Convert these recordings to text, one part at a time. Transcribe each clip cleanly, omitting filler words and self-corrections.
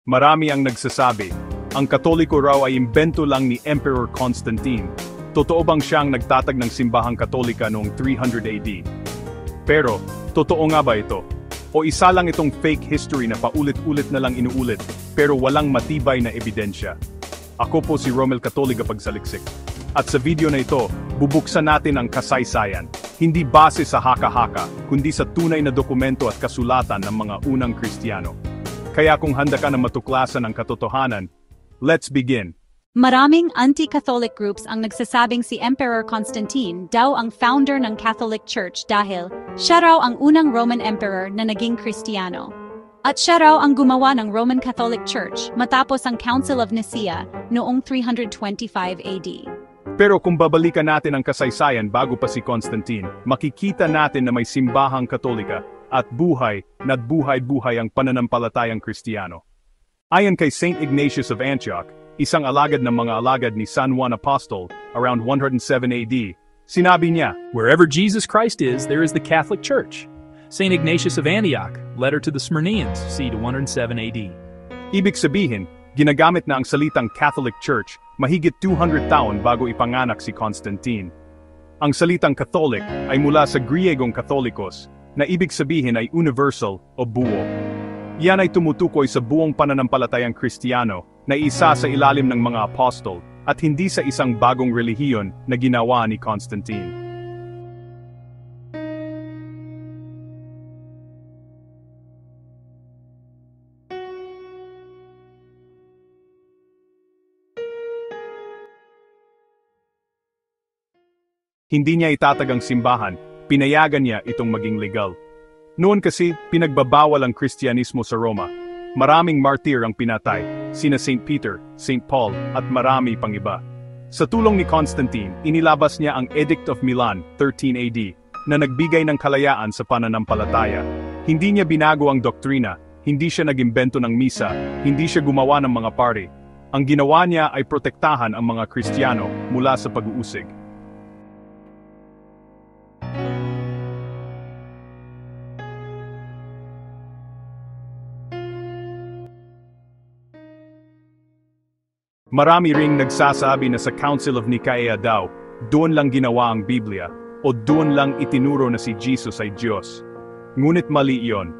Marami ang nagsasabi, ang Katoliko raw ay imbento lang ni Emperor Constantine. Totoo bang siyang nagtatag ng simbahang Katolika noong 300 AD? Pero, totoo nga ba ito? O isa lang itong fake history na paulit-ulit na lang inuulit, pero walang matibay na ebidensya? Ako po si Romel Catoliga Pagsaliksik. At sa video na ito, bubuksan natin ang kasaysayan, hindi base sa haka-haka, kundi sa tunay na dokumento at kasulatan ng mga unang Kristiyano. Kaya kung handa ka na matuklasan ang katotohanan, let's begin. Maraming anti-Catholic groups ang nagsasabing si Emperor Constantine daw ang founder ng Catholic Church dahil siya raw ang unang Roman Emperor na naging Kristiyano. At siya raw ang gumawa ng Roman Catholic Church matapos ang Council of Nicaea noong 325 AD. Pero kung babalikan natin ang kasaysayan bago pa si Constantine, makikita natin na may simbahang Katolika at buhay ang pananampalatayang Kristiyano. Ayon kay Saint Ignatius of Antioch, isang alagad ng mga alagad ni San Juan Apostol, around 107 AD, sinabi niya, "Wherever Jesus Christ is, there is the Catholic Church." Saint Ignatius of Antioch, letter to the Smyrnaeans, c. 107 AD. Ibig sabihin, ginagamit na ang salitang Catholic Church mahigit 200 taon bago ipanganak si Constantine. Ang salitang Catholic ay mula sa Griegong Katholikos, na ibig sabihin ay universal o buo. Yan ay tumutukoy sa buong pananampalatayang Kristiyano na isa sa ilalim ng mga apostol at hindi sa isang bagong relihiyon na ginawa ni Constantine. Hindi niya itatag ang simbahan, pinayagan niya itong maging legal. Noon kasi, pinagbabawal ang Kristyanismo sa Roma. Maraming martir ang pinatay, sina Saint Peter, Saint Paul, at marami pang iba. Sa tulong ni Constantine, inilabas niya ang Edict of Milan, 13 AD, na nagbigay ng kalayaan sa pananampalataya. Hindi niya binago ang doktrina, hindi siya nagimbento ng misa, hindi siya gumawa ng mga party. Ang ginawa niya ay protektahan ang mga Kristiyano mula sa pag-uusig. Marami ring nagsasabi na sa Council of Nicaea daw, doon lang ginawa ang Biblia, o doon lang itinuro na si Jesus ay Diyos. Ngunit mali iyon.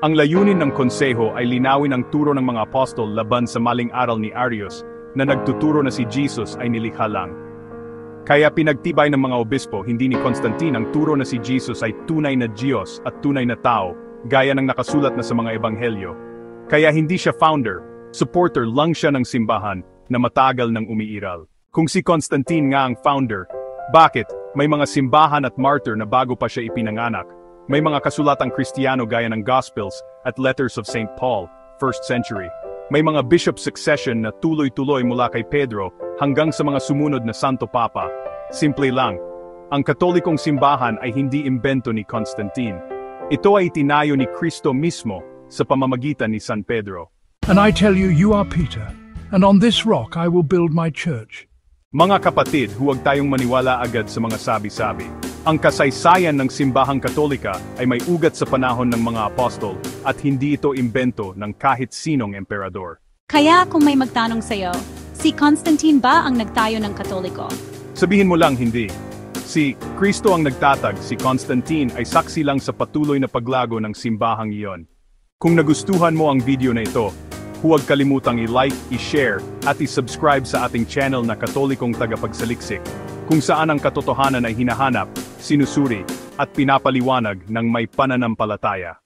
Ang layunin ng konseho ay linawin ang turo ng mga apostol laban sa maling aral ni Arius, na nagtuturo na si Jesus ay nilikha lang. Kaya pinagtibay ng mga obispo hindi ni Constantine ang turo na si Jesus ay tunay na Diyos at tunay na tao, gaya ng nakasulat na sa mga ebanghelyo. Kaya hindi siya founder, supporter lang siya ng simbahan, na matagal nang umiiral. Kung si Constantine nga ang founder, bakit may mga simbahan at martyr na bago pa siya ipinanganak? May mga kasulatang Kristiyano gaya ng Gospels at Letters of St. Paul, 1st century. May mga bishop succession na tuloy-tuloy mula kay Pedro hanggang sa mga sumunod na Santo Papa. Simple lang, ang Katolikong simbahan ay hindi imbento ni Constantine. Ito ay itinayo ni Kristo mismo sa pamamagitan ni San Pedro. And I tell you, you are Peter. And on this rock I will build my church. Mga kapatid, huwag tayong maniwala agad sa mga sabi-sabi. Ang kasaysayan ng simbahang Katolika ay may ugat sa panahon ng mga apostol at hindi ito imbento ng kahit sinong emperador. Kaya kung may magtanong sa'yo, si Constantine ba ang nagtayo ng Katoliko? Sabihin mo lang hindi. Si Kristo ang nagtatag, si Constantine ay saksi lang sa patuloy na paglago ng simbahang iyon. Kung nagustuhan mo ang video na ito, huwag kalimutang i-like, i-share, at i-subscribe sa ating channel na Katolikong Tagapagsaliksik, kung saan ang katotohanan ay hinahanap, sinusuri, at pinapaliwanag ng may pananampalataya.